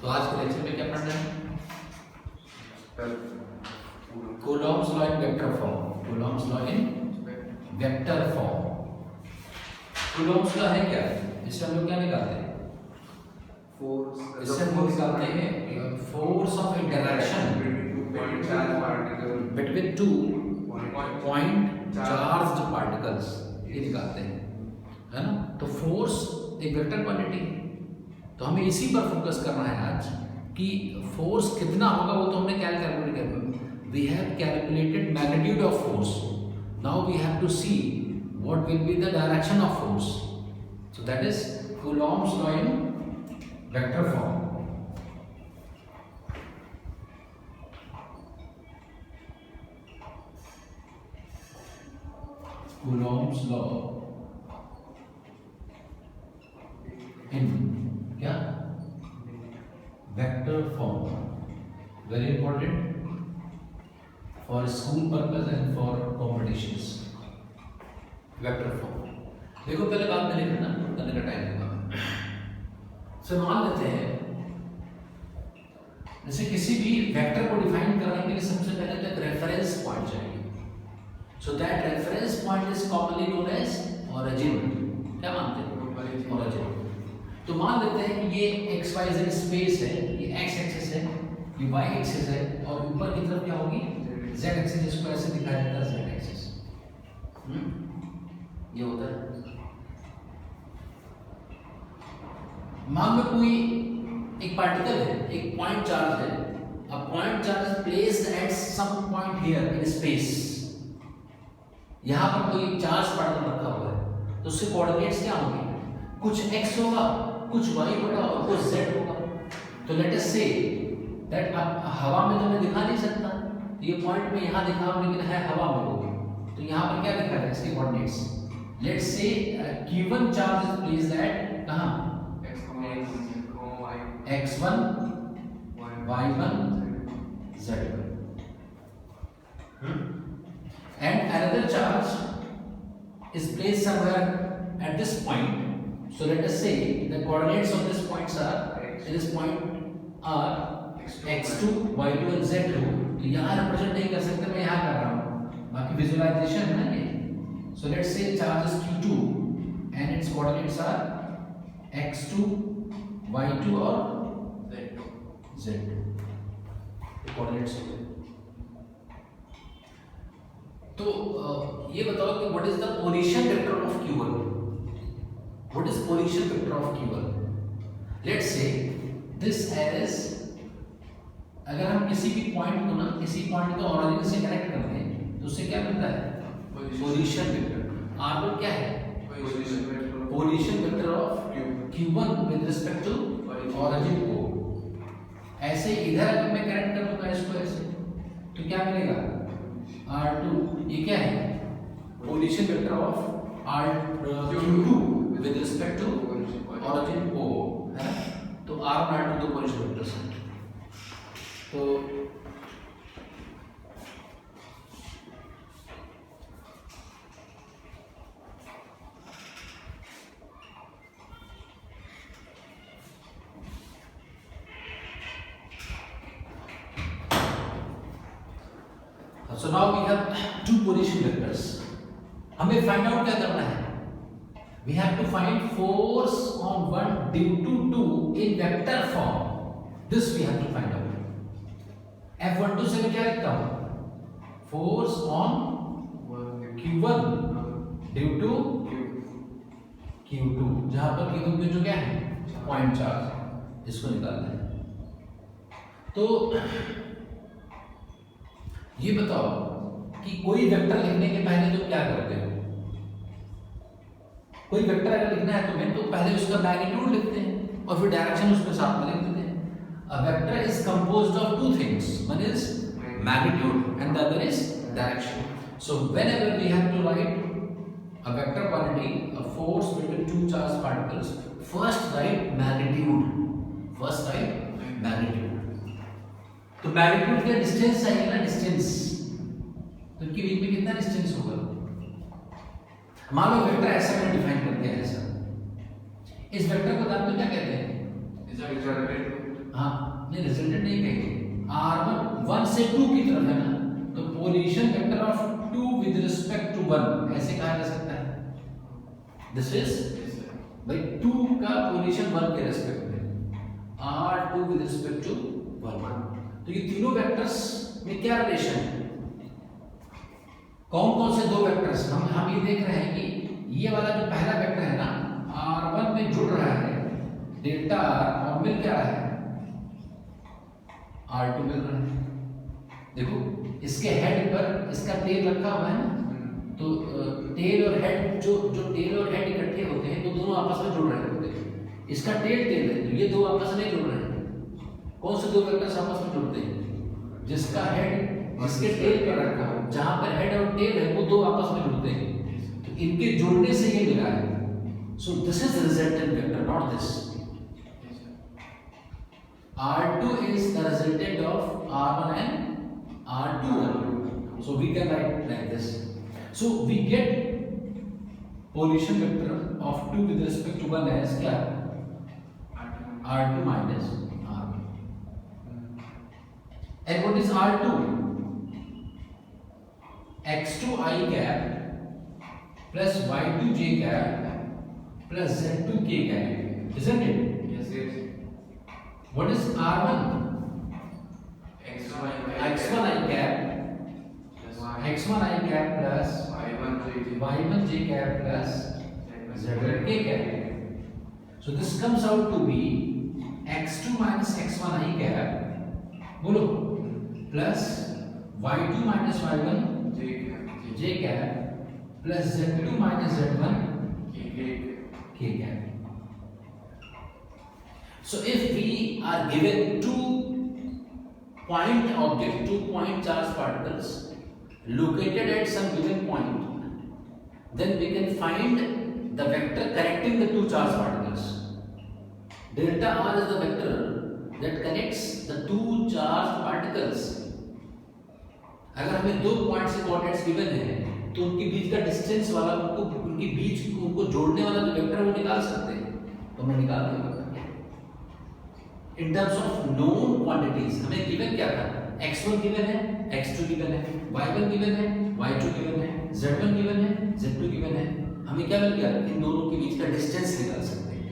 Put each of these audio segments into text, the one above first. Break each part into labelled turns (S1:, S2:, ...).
S1: तो आज के लेक्चर में क्या पढ़ना है? Coulomb's law in vector form. Coulomb's law in vector form. Coulomb's law है क्या? इससे हम लोग क्या निकालते हैं? इससे हम लोग निकालते हैं force of interaction between two point charged particles, ये निकालते हैं, है ना। तो फोर्स एक वेक्टर क्वांटिटी है, तो हमें इसी पर फोकस करना है आज कि फोर्स कितना होगा। वो तो हमने क्या कैलकुलेट किया, we have calculated magnitude of force, now we have to see what will be the direction of force. So that is Coulomb's law in vector form. Coulomb's law in क्या vector form, very important for school purpose and for competitions. Vector form देखो, पहले बात मैंने लिखना करने का time होगा। सो मान लेते हैं जैसे किसी भी वेक्टर को डिफाइन करने के लिए सबसे पहले तो एक रेफरेंस पॉइंट चाहिए। So that reference point is commonly known as origin. क्या मानते हैं? ओरिजिन। तो मान लेते हैं कि ये एक्स वाई जेड स्पेस है, ये एक्स एक्सिस है, ये वाई एक्सिस है, और ऊपर की तरफ क्या होगी? जेड एक्सिस, जिसको ऐसे दिखाया जाता है जेड एक्सिस। ये होता है। मान लो कोई एक पार्टिकल है, एक पॉइंट चार्ज है, a point charge placed at some point here in space. यहां पर कोई चार्ज पार्टिकल रखा हुआ है, तो उसके कोऑर्डिनेट्स क्या होंगे? कुछ x होगा, कुछ y होगा और कुछ z होगा। तो लेट अस से दैट अब हवा में तो मैं दिखा नहीं सकता, ये पॉइंट में यहां दिखा हूं, लेकिन है हवा में होगा, तो यहां पर क्या दिखा है? इसके coordinates. Let's say given charge is placed at कहां? x1 y1 z1 and another charge is placed somewhere at this point. So let us say the coordinates of this points are, this point are x2 y2 and z2। तो यहाँ represent नहीं कर सकते, मैं यहाँ कर रहा हूँ, बाकी visualization है ना ये। So let's say charge is q2 and its coordinates are x2 y2 और z2। coordinates हो गए। तो ये बताओ कि what is the position vector of q1? What is position vector of q1? Let's say this as, अगर हम किसी भी पॉइंट को ना किसी पॉइंट को ओरिजिन से कनेक्ट करते हैं तो उससे क्या मिलता है? Position vector. r1 क्या है? Position vector of q1 with respect to origin को। ऐसे इधर अगर मैं कनेक्ट कर दूंगा इसको ऐसे, तो क्या मिलेगा? r2। ये क्या है? Position vector of q2 with respect to origin O, है ना। तो R1 R2 दो पोजीशन वेक्टर्स हैं। तो so now we have two position vectors। हमें फाइंड आउट क्या करना है? We have to find force on one due to two in vector form. This we have to find out. F12 से मैं क्या लिखता हूँ? Force on Q1 due to Q2, जहाँ पर Q2 में जो क्या है? पॉइंट चार्ज, इसको निकालना है। तो ये बताओ कि कोई वेक्टर लिखने के पहले तो क्या करते हो? कोई वेक्टर अगर लिखना है तुम्हें तो पहले उसका मैग्नीट्यूड लिखते हैं और फिर डायरेक्शन उसके साथ में लिख देते हैं। A vector is composed of two things, one is magnitude and the other is direction. So whenever we have to write a vector quantity, a force between two charge particles, first write magnitude. First write magnitude. तो magnitude का distance चाहिए ना, distance. तो इनके बीच में कितना distance होगा? मान लो वेक्टर ऐसा मैंने डिफाइन कर दिया है ऐसा। इस वेक्टर को आप क्या कहते हैं? हाँ नहीं रिजल्टेंट नहीं कहेंगे, R1 1 से 2 की तरफ है ना, तो position vector of 2 with respect to 1 ऐसे कहा जा सकता है। दिस इज भाई 2 का पोजीशन 1 के रिस्पेक्ट में, R2 विद रिस्पेक्ट टू 1। तो ये तीनों वेक्टर्स में क्या रिलेशन है, कौन कौन से दो वेक्टर्स, हम ये देख रहे हैं कि ये वाला जो पहला वेक्टर है ना R1 में जुड़ रहा है डेल्टा R और मिल क्या रहा है R2 मिल रहा है। देखो इसके हेड पर इसका टेल रखा हुआ है ना, तो टेल और हेड जो टेल और हेड इकट्ठे होते हैं तो दोनों आपस में जुड़ रहे होते हैं। इसका टेल है तो ये दो आपस में नहीं जुड़ रहे हैं। कौन से दो वेक्टर्स आपस में जुड़ते हैं, जिसका हेड जिसके टेल पर रखा हो, जहां पर हेड और टेल है वो दो आपस में जुड़ते हैं, तो इनके जुड़ने से ये मिला है। So this is resultant vector, not this. R2 is the resultant of R1 and R2. So we can write like this. So we get position vector of 2 with respect to 1 as क्या? R2 minus R1. And what is R2? X2 I cap plus Y2 J cap plus Z2 K cap, isn't it?
S2: Yes, yes.
S1: What is R1?
S2: X1
S1: X1 I cap X1 I cap plus Y1 J cap plus Z1 K cap. So this comes out to be X2 minus X1 I cap बोलो plus Y2 minus Y1 J cap plus Z2 minus Z1 K cap. So if we are given two point object, 2 point charge particles located at some given point, then we can find the vector connecting the two charge particles. Delta R is the vector that connects the two charged particles. अगर हमें दो points के coordinates given है तो उनके बीच का distance वाला उनको जोड़ने वाला जो वेक्टर है वो निकाल सकते हैं, तो हमने निकाल दिया। In terms of known quantities हमें गिवन क्या था, x1 गिवन है, x2 गिवन है, y1 गिवन है, y2 गिवन है, z1 गिवन है, z2 गिवन है। हमें क्या मिल गया, इन दोनों के बीच का डिस्टेंस निकाल सकते हैं।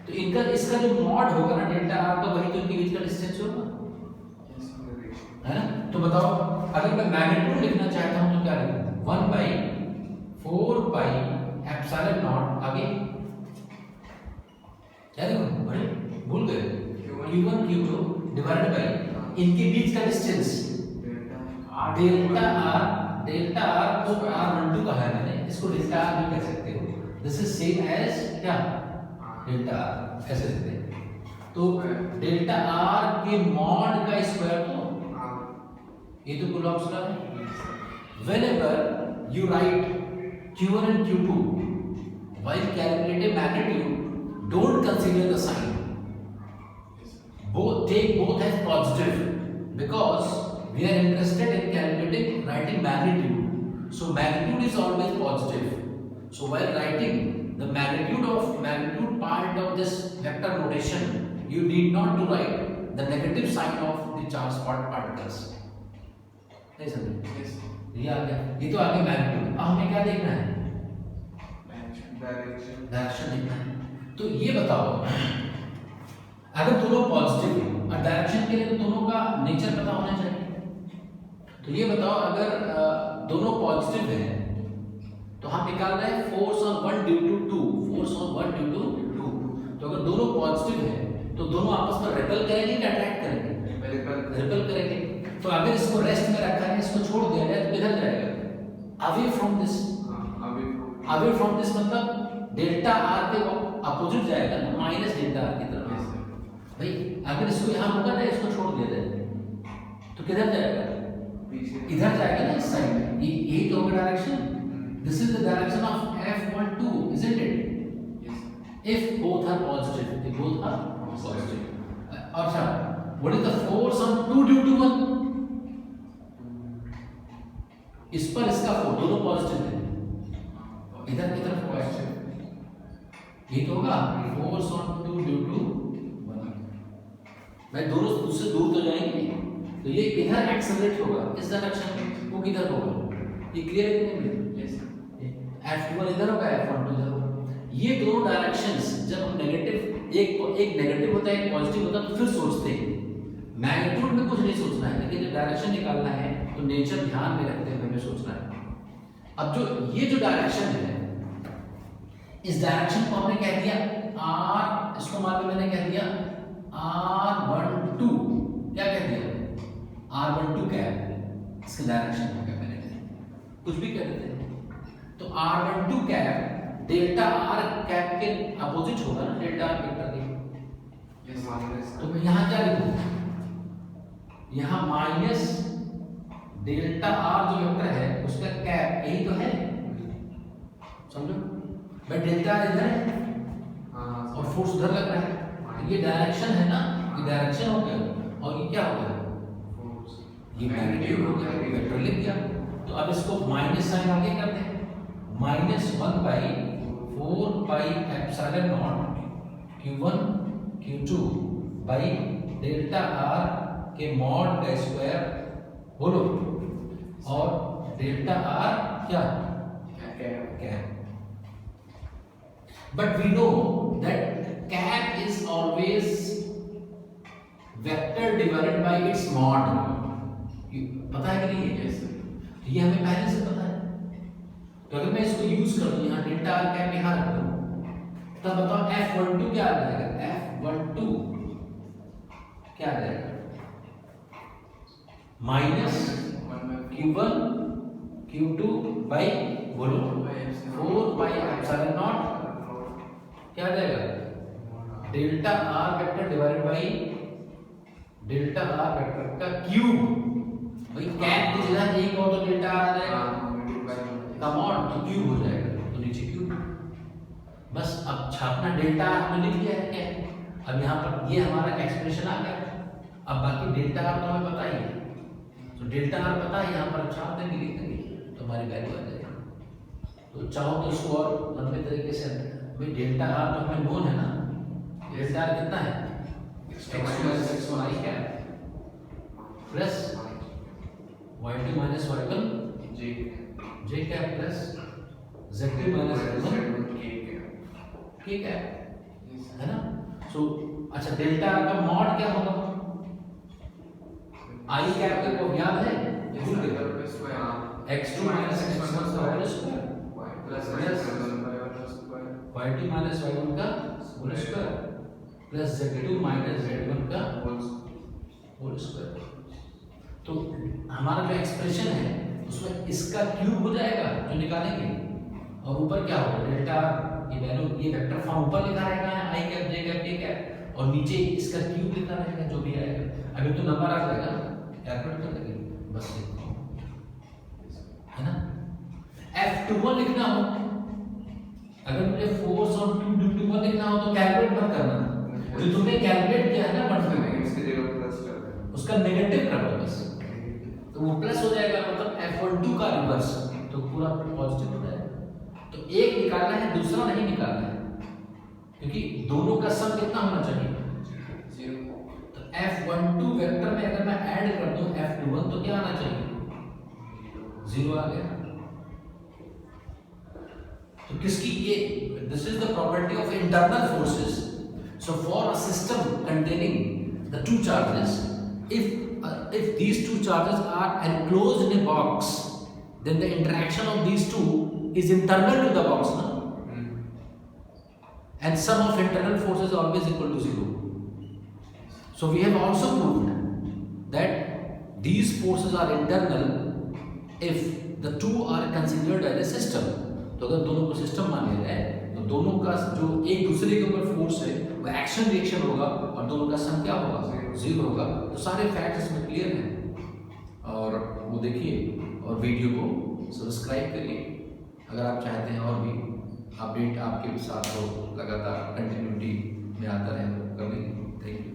S1: तो इनका इसका जो मॉड होगा ना डेल्टा r का, वही तो इनके बीच का डिस्टेंस होगा, है ना। तो बताओ अगर मैं मैग्नीट्यूड लिखना चाहता हूं तो क्या लिखूं, 1/4 पाई एप्सिलॉन नॉट, आगे क्या लिखूं, अरे भूल गए, Q1 Q2 डिवाइडेड बाय इनके बीच का डिस्टेंस डेल्टा R को R12 कहा है मैंने, इसको डेल्टा R भी कह सकते हो। दिस इज सेम एज क्या, डेल्टा R ऐसे लिखते हैं। तो डेल्टा R के मॉड का स्क्वायर तो ये तो कुलॉम्ब्स लॉ है। Whenever you write Q1 and Q2 while calculating magnitude, don't consider the sign. Take both as positive because we are interested in calculating writing magnitude. So magnitude is always positive. So while writing the magnitude part of this vector notation, you need not to write the negative sign of the charged particles. नहीं समझे? ये आ गया, ये तो आ गया magnitude. अब हमें क्या देखना है, डायरेक्शन देखना है। तो ये बताओ अगर दोनों पॉजिटिव है और डायरेक्शन के लिए तो दोनों का नेचर पता होना चाहिए। तो ये बताओ अगर दोनों पॉजिटिव है तो हम निकाल रहे हैं force on 1 due to 2, force on 1 due to 2। तो अगर दोनों पॉजिटिव है तो दोनों आपस में रिपल करेंगे कि अट्रैक्ट करेंगे, रिपल करेंगे। तो अगर इसको रेस्ट में रखा है, इसको छोड़ दिया जाए तो किधर जाएगा, away from this. Away from this मतलब डेल्टा R के अपोजिट जाएगा ना, माइनस डेल्टा R की तरफ। भाई अगर इसको यहाँ होगा ना, इसको छोड़ दिया जाए तो किधर जाएगा, इधर जाएगा ना, इस साइड। यही तो होगा direction. This is the direction of F12, isn't it? If both are positive, if both are positive। अच्छा, what is the force on 2 due to 1? इस पर इसका फोर्स, दोनों पॉजिटिव है, इधर की तरफ पॉजिटिव, ये तो होगा फोर्स ऑन 2 ड्यू टू 1। भाई दोनों दूसरे दूर तो जाएंगे, तो ये इधर एक्सेलरेट होगा इस डायरेक्शन में, वो किधर होगा, ये क्लियर है कि नहीं? यस। F1 इधर होगा, F12 इधर होगा। ये दोनों डायरेक्शंस जब हम नेगेटिव एक नेगेटिव होता है एक पॉजिटिव होता है तो फिर सोचते हैं, मैग्नीट्यूड में कुछ नहीं सोचना है, लेकिन जब डायरेक्शन निकालना है तो नेचर ध्यान में रखते हुए हमें सोचना है। अब जो ये जो डायरेक्शन है, इस डायरेक्शन को हमने कह दिया R, इसको मान लो मैंने कह दिया R12, क्या कह दिया R12 क्या है, इसकी डायरेक्शन को क्या मैंने कुछ भी कह देते हैं, तो R12 cap delta R cap के अपोजिट होगा ना, डेल्टा R वेक्टर के। तो मैं यहाँ क्या लिखूँ, यहाँ माइनस डेल्टा R जो वेक्टर है उसका कैप, यही तो है, समझो भाई, डेल्टा R इधर है और फोर्स उधर लग रहा है, ये डायरेक्शन है ना, ये डायरेक्शन हो गया और ये क्या हो गया, ये मैग्नीट्यूड हो गया, वेक्टर लिख दिया। तो अब इसको माइनस साइन आगे कर दें, -1/4 pi epsilon not Q1 Q2 by delta R के मॉड का स्क्वायर बोलो, और डेल्टा R क्या cap. But we know that cap is always vector divided by its mod, पता है कि नहीं है? ये हमें पहले से पता है। तो अगर मैं इसको यूज कर दूं, यहाँ डेल्टा R कैप यहाँ रख दूं, तब बताओ F12 क्या आ जाएगा, F12 क्या आ जाएगा, माइनस Q1 Q2 बाई बोलो 4 पाई एप्सिलॉन नॉट, क्या आ जाएगा, delta R vector divided by delta R vector का क्यूब। भाई कैप की जगह एक और तो डेल्टा R आ जाएगा, कमॉड तो क्यूब हो जाएगा, तो नीचे क्यूब। बस अब छापना डेल्टा R हमने लिख दिया है क्या, अब यहाँ पर ये हमारा एक्सप्रेशन आ गया। अब बाकी डेल्टा R तो हमें पता ही है, तो डेल्टा R पता है, यहाँ पर छाप देंगे, लिख देंगे तो हमारी वैल्यू आ जाएगी। तो चाहो तो इसको और लंबे तरीके से, भाई डेल्टा R तो हमें नोन है ना, डेल्टा R कितना है, x2 माइनस x1 i क्या plus y2 minus y1 j क्या plus z2 minus z1 k क्या है ना। सो अच्छा, डेल्टा R का मॉड क्या होगा, i कैप का को याद है, भूल गए, x2 माइनस x1 का whole square plus y2 minus y1 का whole square plus z2 minus z1 का होल स्क्वायर। तो हमारा जो एक्सप्रेशन है उसमें इसका क्यूब हो जाएगा जो निकालेंगे, और ऊपर क्या होगा, डेल्टा ये वैल्यू, ये वेक्टर फॉर्म ऊपर लिखा रहेगा i cap j cap k cap, और नीचे इसका क्यूब लिखा रहेगा जो भी आएगा। अभी तो नंबर आ जाएगा, कैलकुलेट कर लेंगे, बस लिखो है ना। F21 लिखना हो, अगर मुझे फोर्स और Q21 लिखना हो तो कैलकुलेट मत करना, जो तुमने कैलकुलेट किया है ना मत करना, इसके जगह प्लस कर देना, उसका नेगेटिव कर दो बस, तो वो प्लस हो जाएगा, मतलब F12 का रिवर्स, तो पूरा पॉजिटिव हो जाएगा। तो एक निकालना है, दूसरा नहीं निकालना है, क्योंकि दोनों का सम कितना होना चाहिए, 0। तो F12 वेक्टर में अगर मैं ऐड कर दूं F21 तो क्या आना चाहिए, 0 आ गया। तो किसकी ये, this is the property of internal forces. So for a system containing the two charges, if these two charges are enclosed in a box, then the interaction of these two is internal to the box, no? And sum of internal forces is always equal to 0. So we have also proved that these forces are internal if the two are considered as a system. तो अगर दोनों को system मान लिया जाए तो दोनों का जो एक दूसरे के ऊपर फोर्स है वो एक्शन रिएक्शन होगा, और दोनों का सम क्या होगा, 0 होगा। तो सारे फैक्ट्स इसमें क्लियर हैं, और वो देखिए और वीडियो को सब्सक्राइब करिए अगर आप चाहते हैं और भी अपडेट आपके साथ हो, लगातार कंटिन्यूटी में आता रहे तो कर लेंगे। Thank you.